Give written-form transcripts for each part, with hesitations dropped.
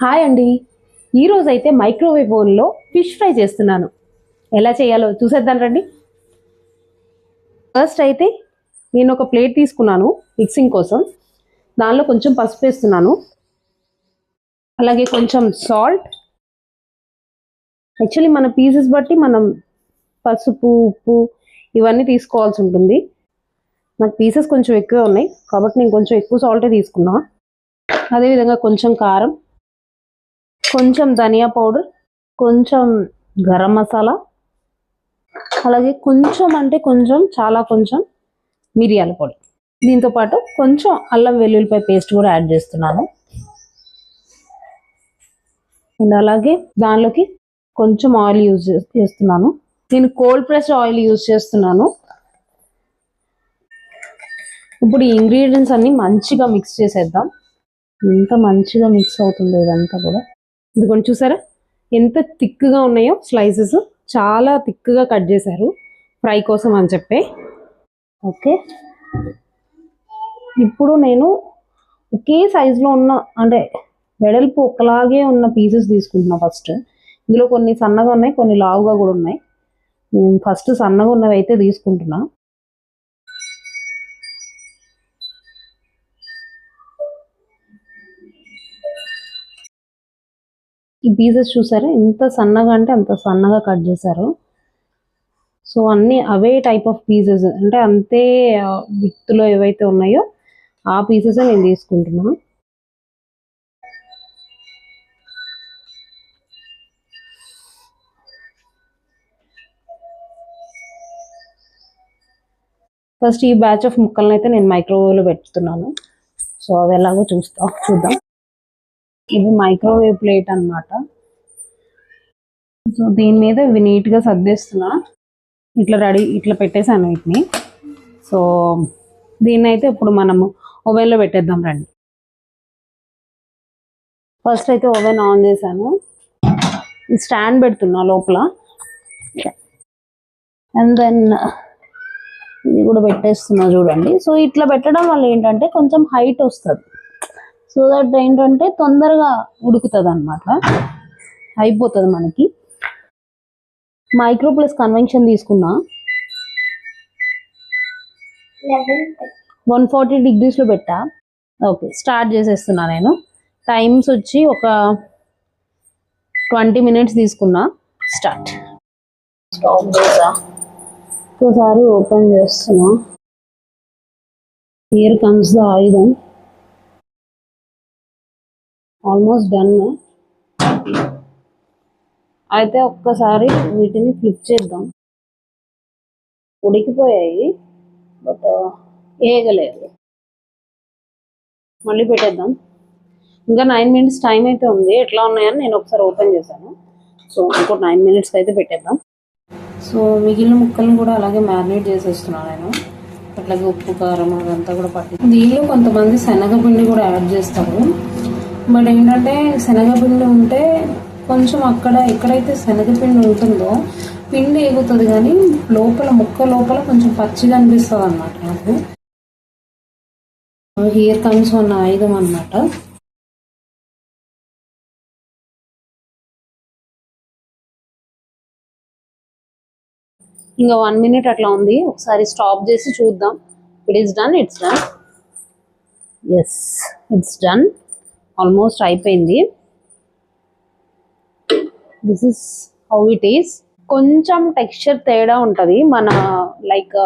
Hi అండి. ఈరోజు అయితే మైక్రోవేవ్ ఓవెన్లో ఫిష్ ఫ్రై చేస్తున్నాను. ఎలా చేయాలో చూసేద్దాం రండి. ఫస్ట్ అయితే నేను ఒక ప్లేట్ తీసుకున్నాను మిక్సింగ్ కోసం. దానిలో కొంచెం పసుపు వేస్తున్నాను, అలాగే కొంచెం సాల్ట్. యాక్చువల్లీ మన పీసెస్ బట్టి మనం పసుపు, ఉప్పు ఇవన్నీ తీసుకోవాల్సి ఉంటుంది. నాకు పీసెస్ కొంచెం ఎక్కువే ఉన్నాయి కాబట్టి నేను కొంచెం ఎక్కువ సాల్టే తీసుకున్నా. అదేవిధంగా కొంచెం కారం, కొంచెం ధనియా పౌడర్, కొంచెం గరం మసాలా, అలాగే కొంచెం అంటే కొంచెం, చాలా కొంచెం మిరియాల పొడి. దీంతో పాటు కొంచెం అల్లం వెల్లుల్లిపాయ పేస్ట్ కూడా యాడ్ చేస్తున్నాను. అండ్ అలాగే దానిలోకి కొంచెం ఆయిల్ యూజ్ చేస్తున్నాను. నేను కోల్డ్ ప్రెస్డ్ ఆయిల్ యూజ్ చేస్తున్నాను. ఇప్పుడు ఈ ఇంగ్రీడియంట్స్ అన్ని మంచిగా మిక్స్ చేసేద్దాం. ఎంత మంచిగా మిక్స్ అవుతుంది ఇదంతా కూడా. ఇది కొంచెం చూసారా ఎంత థిక్గా ఉన్నాయో స్లైసెస్, చాలా థిక్గా కట్ చేశారు ఫ్రై కోసం అని చెప్పి. ఓకే, ఇప్పుడు నేను ఒకే సైజులో ఉన్న, అంటే వెడల్పు ఒకలాగే ఉన్న పీసెస్ తీసుకుంటున్నా. ఫస్ట్ ఇందులో కొన్ని సన్నగా ఉన్నాయి, కొన్ని లావుగా కూడా ఉన్నాయి. నేను ఫస్ట్ సన్నగా ఉన్నవి అయితే తీసుకుంటున్నా. ఈ పీసెస్ చూసారా ఎంత సన్నగా అంటే అంత సన్నగా కట్ చేశారు. సో అన్నీ అవే టైప్ ఆఫ్ పీసెస్, అంటే అంతే విత్తులో ఏవైతే ఉన్నాయో ఆ పీసెస్ నేను తీసుకుంటున్నాను. ఫస్ట్ ఈ బ్యాచ్ ఆఫ్ ముక్కలను అయితే నేను మైక్రోవేవ్లో పెడుతున్నాను. సో అవి ఎలాగో చూద్దాం. ఇవి మైక్రోవేవ్ ప్లేట్ అన్నమాట. సో దీని మీద ఇవి నీట్గా సర్దేస్తున్నా. ఇట్లా పెట్టేశాను వీటిని. సో దీన్ని అయితే ఇప్పుడు మనము ఓవెన్లో పెట్టేద్దాం రండి. ఫస్ట్ అయితే ఓవెన్ ఆన్ చేశాను. ఈ స్టాండ్ పెడుతున్నా లోపల. అండ్ దెన్ ఇది కూడా పెట్టేస్తున్నా చూడండి. సో ఇట్లా పెట్టడం వల్ల ఏంటంటే కొంచెం హైట్ వస్తుంది. సో దట్ ఏంటంటే తొందరగా ఉడుకుతుంది అనమాట, అయిపోతుంది మనకి. మైక్రో ప్లస్ కన్వెన్షన్ తీసుకున్నా. 140 degreesలో పెట్టా. ఓకే, స్టార్ట్ చేసేస్తున్నా నేను. టైమ్స్ వచ్చి ఒక 20 minutes తీసుకున్నా. స్టార్ట్. స్టాప్ చేసా. ఒకసారి ఓపెన్ చేస్తున్నా. హియర్ కమ్స్ ద ఆయుధం. Almost done. అయితే ఒక్కసారి వీటిని ఫ్లిప్ చేద్దాం. ఉడికిపోయాయి బట్ వేయగలేదు. మళ్ళీ పెట్టేద్దాం. ఇంకా 9 minutes టైం అయితే ఉంది. ఎట్లా ఉన్నాయని నేను ఒకసారి ఓపెన్ చేశాను. సో ఇంకో 9 minutesకి అయితే పెట్టేద్దాం. సో మిగిలిన ముక్కలను కూడా అలాగే మ్యారినేట్ చేసేస్తున్నాను నేను. అట్లాగే ఉప్పు, కారం అదంతా కూడా పట్టి. దీనిలో కొంతమంది శనగపిండి కూడా యాడ్ చేస్తారు. బట్ ఏంటంటే శనగపిండి ఉంటే కొంచెం ఎక్కడైతే శనగపిండి ఉంటుందో పిండి ఎగుతుంది, కానీ ముక్క లోపల కొంచెం పచ్చిగా అనిపిస్తుంది అన్నమాట నాకు. హియర్ కమ్స్ వన్ ఆయుధం అన్నమాట. ఇంకా 1 minute అట్లా ఉంది. ఒకసారి స్టాప్ చేసి చూద్దాం. It is done. It's done. Yes, it's done. Almost అయిపోయింది. This is how it is. కొంచెం టెక్స్చర్ తేడా ఉంటుంది మన లైక్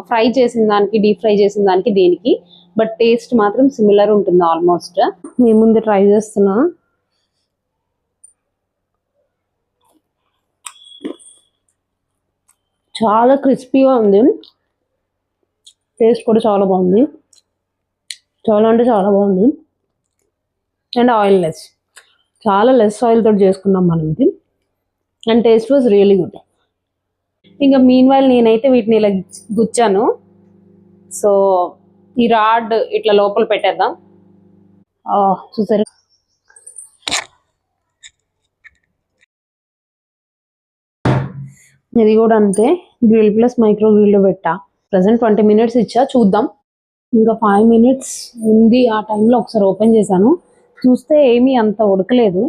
ఫ్రై చేసిన దానికి, డీప్ ఫ్రై చేసిన దానికి, దేనికి. బట్ టేస్ట్ మాత్రం సిమిలర్ ఉంటుంది ఆల్మోస్ట్. మీ ముందు ట్రై చేస్తున్నా. చాలా క్రిస్పీగా ఉంది. టేస్ట్ కూడా చాలా బాగుంది. చాలా అంటే చాలా బాగుంది. అండ్ ఆయిల్ లెస్, చాలా లెస్ ఆయిల్ తోటి చేసుకున్నాం మనం ఇది. And taste was really good. ఇంకా మీన్ వైల్ నేనైతే వీటిని ఇలా గుచ్చాను. సో ఈ రాడ్ ఇట్లా లోపల పెట్టేద్దాం. చూసారు, ఇది కూడా అంతే. గ్రిల్ ప్లస్ మైక్రో గ్రిల్లో పెట్టా. ప్రజెంట్ 20 minutes ఇచ్చా. చూద్దాం, ఇంకా 5 minutes ఉంది. ఆ టైంలో ఒకసారి ఓపెన్ చేశాను. చూస్తే ఏమీ అంత ఉడకలేదు.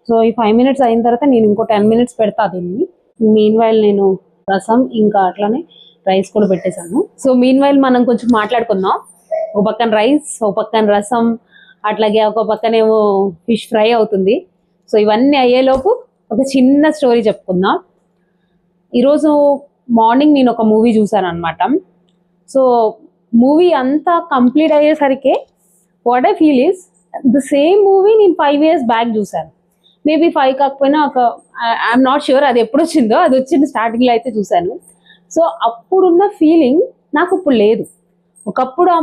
సో ఈ 5 మినిట్స్ అయిన తర్వాత నేను ఇంకో 10 మినిట్స్ పెడతా దీన్ని. మీన్ వైల్ నేను రసం ఇంకా అట్లానే రైస్ కూడా పెట్టేశాను. సో మీన్ వైల్ మనం కొంచెం మాట్లాడుకుందాం. ఒక పక్కన రైస్, ఒక పక్కన రసం, అట్లాగే ఒక పక్కనేమో ఫిష్ ఫ్రై అవుతుంది. సో ఇవన్నీ అయ్యేలోపు ఒక చిన్న స్టోరీ చెప్పుకుందాం. ఈరోజు మార్నింగ్ నేను ఒక మూవీ చూసాను అనమాట. సో మూవీ అంతా కంప్లీట్ అయ్యేసరికి what I feel is the same movie నేను 5 years బ్యాక్ చూసాను. మేబీ 5 కాకపోయినా ఒక ఐఎమ్ నాట్ ష్యూర్ అది ఎప్పుడు వచ్చిందో, అది వచ్చిన స్టార్టింగ్లో అయితే చూశాను. సో అప్పుడున్న ఫీలింగ్ నాకు ఇప్పుడు లేదు. ఒకప్పుడు ఆ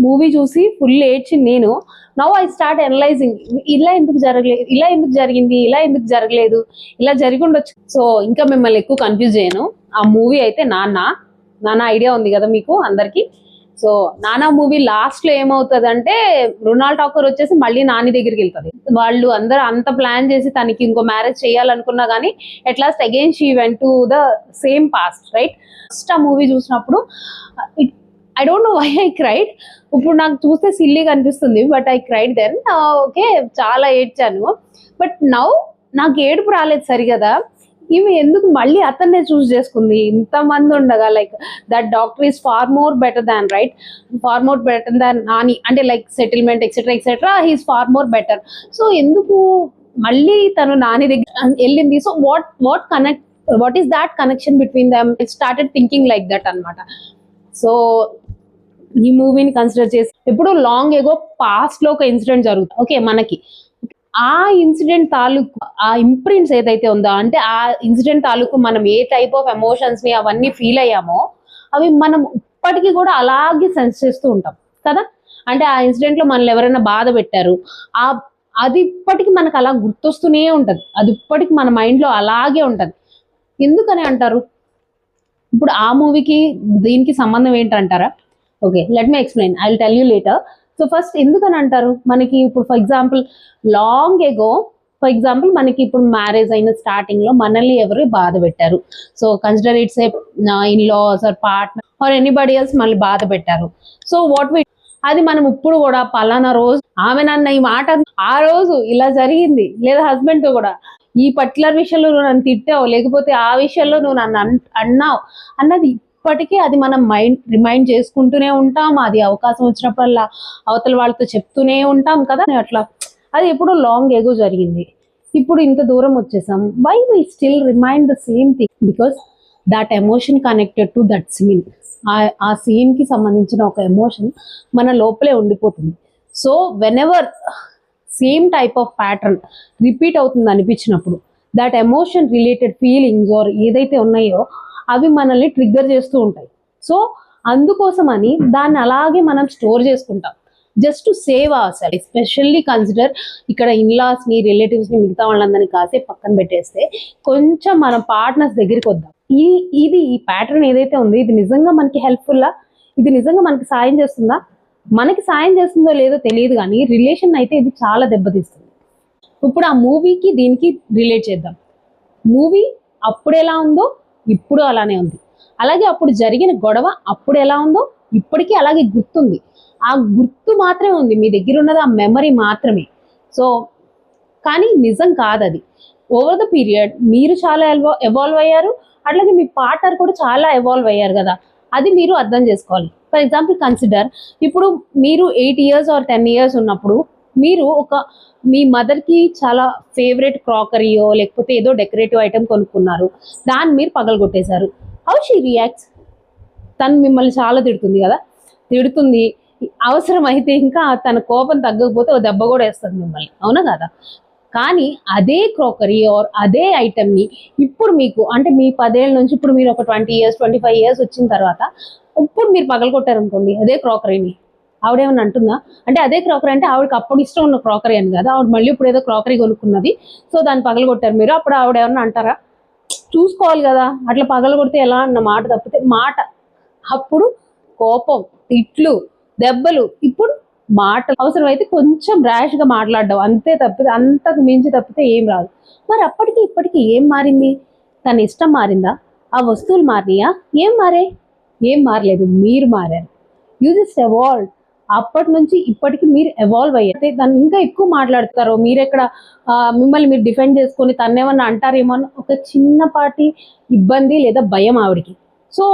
మూవీ చూసి ఫుల్ ఏడ్చి నేను నౌ ఐ స్టార్ట్ అనలైజింగ్, ఇలా ఎందుకు జరగలేదు, ఇలా ఎందుకు జరిగింది, ఇలా ఎందుకు జరగలేదు, ఇలా జరిగి ఉండొచ్చు. సో ఇంకా మిమ్మల్ని ఎక్కువ కన్ఫ్యూజ్ చేయను. ఆ మూవీ అయితే నాన్న ఐడియా ఉంది కదా మీకు అందరికి. సో నానా మూవీ లాస్ట్ లో ఏమవుతుంది అంటే మృణాల్ ఠాకూర్ వచ్చేసి మళ్ళీ నాని దగ్గరికి వెళ్తుంది. వాళ్ళు అందరూ అంత ప్లాన్ చేసి తనకి ఇంకో మ్యారేజ్ చేయాలనుకున్నా కానీ at last again she went to the same past, right? First ఆ మూవీ చూసినప్పుడు I don't know why I cried. ఇప్పుడు నాకు చూస్తే సిల్లీగా అనిపిస్తుంది, but I cried then. Okay, చాలా ఏడ్చాను. బట్ నౌ నాకు ఏడుపు రాలేదు సరిగదా. ఈమె ఎందుకు మళ్ళీ అతన్నే చూస్ చేసుకుంది ఇంతమంది ఉండగా? Like that doctor is far more better than, right? Far more better than Nani, అంటే like settlement etcetera he's far more better. So ఎందుకు మళ్ళీ తను నాని దగ్గర వెళ్ళింది? So what is that connection between them? It started thinking like that అనమాట. So ఈ మూవీని consider చేసి ఎప్పుడు లాంగ్ ఎగో పాస్ట్ లో ఒక ఇన్సిడెంట్ జరుగుతుంది. ఓకే, మనకి ఆ ఇన్సిడెంట్ తాలూకు ఆ ఇంప్రింట్స్ ఏదైతే ఉందో, అంటే ఆ ఇన్సిడెంట్ తాలూకు మనం ఏ టైప్ ఆఫ్ ఎమోషన్స్ ని అవన్నీ ఫీల్ అయ్యామో అవి మనం ఇప్పటికీ కూడా అలాగే సెన్స్ చేస్తూ ఉంటాం కదా. అంటే ఆ ఇన్సిడెంట్ లో మనల్ని ఎవరైనా బాధ పెట్టారు, అది ఇప్పటికి మనకు అలా గుర్తొస్తూనే ఉంటది. అది ఇప్పటికి మన మైండ్ లో అలాగే ఉంటది. ఎందుకని అంటారు? ఇప్పుడు ఆ మూవీకి దీనికి సంబంధం ఏంటంటారా? Okay, let me explain, I will tell you later. So first ఎందుకని అంటారు? మనకి ఇప్పుడు for example long ago, for example మనకి ఇప్పుడు మ్యారేజ్ అయిన స్టార్టింగ్ లో మనల్ని ఎవరు బాధ పెట్టారు. So consider it's a in laws or partner or anybody else మనల్ని బాధ పెట్టారు. సో అది మనం ఇప్పుడు కూడా పలానా రోజు ఆమె నన్ను ఈ మాట ఆ రోజు ఇలా జరిగింది, లేదా హస్బెండ్ తో కూడా ఈ పర్టికులర్ విషయంలో నువ్వు నన్ను తిట్టావు, లేకపోతే ఆ విషయంలో నువ్వు నన్ను అన్నావు అన్నది ఇప్పటికీ అది మనం రిమైండ్ చేసుకుంటూనే ఉంటాం. అది అవకాశం వచ్చినప్పుడల్లా అవతల వాళ్ళతో చెప్తూనే ఉంటాం కదా. అట్లా అది ఎప్పుడు లాంగ్ ఎగో జరిగింది, ఇప్పుడు ఇంత దూరం వచ్చేసాం. Why we still remind the same thing? Because that emotion connected to that scene. ఆ సీన్ కి సంబంధించిన ఒక ఎమోషన్ మన లోపలే ఉండిపోతుంది. So whenever same type of pattern repeat అవుతుంది అనిపించినప్పుడు, that emotion related feelings or ఏదైతే ఉన్నాయో అవి మనల్ని ట్రిగ్గర్ చేస్తూ ఉంటాయి. సో అందుకోసమని దాన్ని అలాగే మనం స్టోర్ చేసుకుంటాం, just to save our self. Especially consider ఇక్కడ ఇన్లాస్ని, రిలేటివ్స్ని, మిగతా వాళ్ళందరినీ కాసేపు పక్కన పెట్టేస్తే కొంచెం మన పార్ట్నర్స్ దగ్గరికి వద్దాం. ఈ ప్యాటర్న్ ఏదైతే ఉందో ఇది నిజంగా మనకి హెల్ప్ఫుల్లా? ఇది నిజంగా మనకి సాయం చేస్తుందా? మనకి సాయం చేస్తుందో లేదో తెలియదు, కానీ రిలేషన్ అయితే ఇది చాలా దెబ్బతీస్తుంది. ఇప్పుడు ఆ మూవీకి దీనికి రిలేట్ చేద్దాం. మూవీ అప్పుడు ఎలా ఉందో ఇప్పుడు అలానే ఉంది. అలాగే అప్పుడు జరిగిన గొడవ అప్పుడు ఎలా ఉందో ఇప్పటికీ అలాగే గుర్తుంది. ఆ గుర్తు మాత్రమే ఉంది, మీ దగ్గర ఉన్నది ఆ మెమరీ మాత్రమే. సో కానీ నిజం కాదు అది. ఓవర్ ద పీరియడ్ మీరు చాలా ఎవాల్వ్ అయ్యారు, అట్లాగే మీ పార్ట్నర్ కూడా చాలా ఎవాల్వ్ అయ్యారు కదా. అది మీరు అర్థం చేసుకోవాలి. ఫర్ ఎగ్జాంపుల్ కన్సిడర్, ఇప్పుడు మీరు 8 years ఆర్ 10 years ఉన్నప్పుడు మీరు మీ మదర్కి చాలా ఫేవరెట్ క్రాకరీయో లేకపోతే ఏదో డెకరేటివ్ ఐటమ్ కొనుక్కున్నారు, దాన్ని మీరు పగలగొట్టేశారు. How she reacts? తను మిమ్మల్ని చాలా తిడుతుంది కదా, తిడుతుంది. అవసరమైతే ఇంకా తన కోపం తగ్గకపోతే ఓ దెబ్బ కూడా వేస్తుంది మిమ్మల్ని, అవునా కదా? కానీ అదే క్రాకరీ ఆర్ అదే ఐటమ్ని ఇప్పుడు మీకు, అంటే మీ 10 ఏళ్ళ నుంచి ఇప్పుడు మీరు ఒక 20 years 25 years వచ్చిన తర్వాత ఇప్పుడు మీరు పగలగొట్టారనుకోండి అదే క్రాకరీని, ఆవిడేమన్నా అంటుందా? అంటే అదే క్రాకరీ అంటే ఆవిడకి అప్పుడు ఇష్టం ఉన్న క్రాకరీ అని కదా, ఆవిడ మళ్ళీ ఇప్పుడు ఏదో క్రాకరీ కొనుక్కున్నది, సో దాన్ని పగలగొట్టారు మీరు, అప్పుడు ఆవిడ ఏమన్నా అంటారా? చూసుకోవాలి కదా, అట్లా పగలగొడితే ఎలా అన్న మాట తప్పితే మాట. అప్పుడు కోపం, తిట్లు, దెబ్బలు, ఇప్పుడు మాటలు. అవసరమైతే కొంచెం ర్యాష్గా మాట్లాడడం, అంతే తప్పితే అంతకు మించి తప్పితే ఏం రాదు. మరి అప్పటికి ఇప్పటికి ఏం మారింది? తన ఇష్టం మారిందా? ఆ వస్తువులు మారినాయా? ఏం మారే? ఏం మారలేదు, మీరు మారారు. You just evolve. అప్పటి నుంచి ఇప్పటికి మీరు ఎవాల్వ్ అయ్యారు. దాన్ని ఇంకా ఎక్కువ మాట్లాడతారు, మీరు ఎక్కడ మిమ్మల్ని మీరు డిఫెండ్ చేసుకొని తను ఏమన్నా అంటారేమో అని ఒక చిన్నపాటి ఇబ్బంది లేదా భయం ఆవిడకి. సో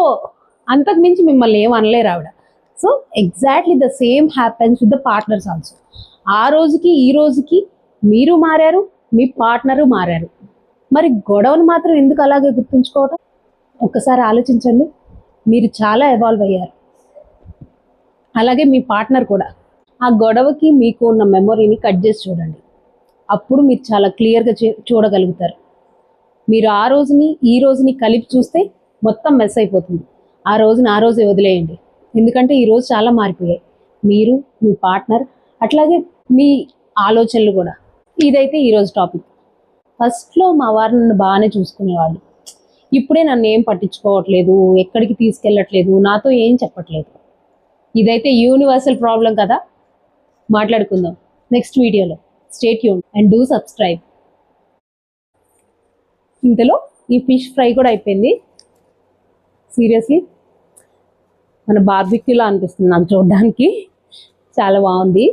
అంతకు మించి మిమ్మల్ని ఏం అనలేరు ఆవిడ. So exactly the same happens with the partners also. ఆ రోజుకి ఈ రోజుకి మీరు మారారు, మీ పార్ట్నరు మారారు. మరి గొడవను మాత్రం ఎందుకు అలాగే గుర్తుంచుకోవటం? ఒక్కసారి ఆలోచించండి. మీరు చాలా ఎవాల్వ్ అయ్యారు, అలాగే మీ పార్ట్నర్ కూడా. ఆ గొడవకి మీకు ఉన్న మెమొరీని కట్ చేసి చూడండి, అప్పుడు మీరు చాలా క్లియర్గా చూడగలుగుతారు. మీరు ఆ రోజుని ఈ రోజుని కలిపి చూస్తే మొత్తం మెస్ అయిపోతుంది. ఆ రోజుని ఆ రోజే వదిలేయండి, ఎందుకంటే ఈరోజు చాలా మారిపోయాయి. మీరు, మీ పార్ట్నర్, అట్లాగే మీ ఆలోచనలు కూడా. ఇదైతే ఈరోజు టాపిక్. ఫస్ట్లో మా వారు నన్ను బాగానే చూసుకునేవాళ్ళు, ఇప్పుడే నన్ను ఏం పట్టించుకోవట్లేదు, ఎక్కడికి తీసుకెళ్ళట్లేదు, నాతో ఏం చెప్పట్లేదు. ఇదైతే యూనివర్సల్ ప్రాబ్లం కదా. మాట్లాడుకుందాం నెక్స్ట్ వీడియోలో. Stay tune and do subscribe. ఇంతలో ఈ ఫిష్ ఫ్రై కూడా అయిపోయింది. సీరియస్లీ మన బార్బిక్యూలా అనిపిస్తుంది నాకు చూడడానికి, చాలా బాగుంది.